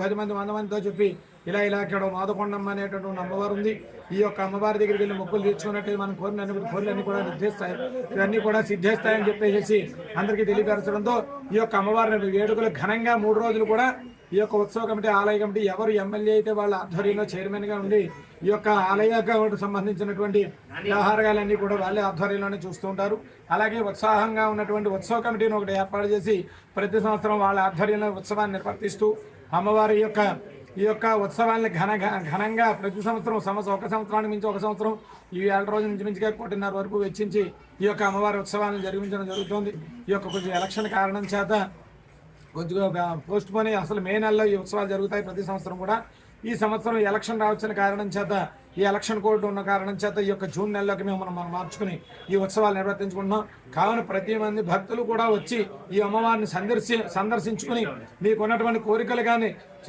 10 మంది 100 మందితో చెప్పి ఇలా ఇక్కడ మాదకొండమ్మ అనేటటువంటి అమ్మవారు ఉంది. ఈ యొక్క అమ్మవారి దగ్గరికి వెళ్ళి మొక్కులు తీర్చుకున్నట్టు మనం కోరినన్ని కూడా నిర్దేస్తాయి, ఇవన్నీ కూడా సిద్ధిస్తాయని చెప్పేసి అందరికీ తెలియపరచడంతో ఈ యొక్క అమ్మవారిని వేడుకలు ఘనంగా 3 రోజులు కూడా ఈ యొక్క ఉత్సవ కమిటీ ఆలయ కమిటీ ఎవరు ఎమ్మెల్యే అయితే వాళ్ళ ఆధ్వర్యంలో చైర్మన్గా ఉండి ఈ యొక్క ఆలయానికి సంబంధించినటువంటి వ్యవహారాలన్నీ కూడా వాళ్ళే ఆధ్వర్యంలోనే చూస్తూ ఉంటారు. అలాగే ఉత్సాహంగా ఉన్నటువంటి ఉత్సవ కమిటీని ఒకటి ఏర్పాటు చేసి ప్రతి సంవత్సరం వాళ్ళ ఆధ్వర్యంలో ఉత్సవాన్ని నిర్వర్తిస్తూ అమ్మవారి ఈ యొక్క ఉత్సవాన్ని ఘనంగా ప్రతి సంవత్సరం ఒక సంవత్సరానికి మించి ఒక సంవత్సరం ఈ 7 రోజుల నుంచి మించిగా 1.5 వరకు వెచ్చించి ఈ యొక్క అమ్మవారి ఉత్సవాలను జరిపించడం జరుగుతుంది. ఈ యొక్క కొంచెం ఎలక్షన్ కారణం చేత కొద్దిగా పోస్ట్ పోని అసలు మే నెలలో ఈ ఉత్సవాలు జరుగుతాయి ప్రతి సంవత్సరం కూడా. ఈ సంవత్సరం ఎలక్షన్ రావచ్చిన కారణం చేత ఈ ఎలక్షన్ కోడ్ ఉన్న కారణం చేత ఈ యొక్క జూన్ నెలలోకి మనం మార్చుకుని ఈ ఉత్సవాలు నిర్వర్తించుకుంటున్నాం. కావున ప్రతి మంది భక్తులు కూడా వచ్చి ఈ అమ్మవారిని సందర్శించుకుని మీకు ఉన్నటువంటి కోరికలు కానీ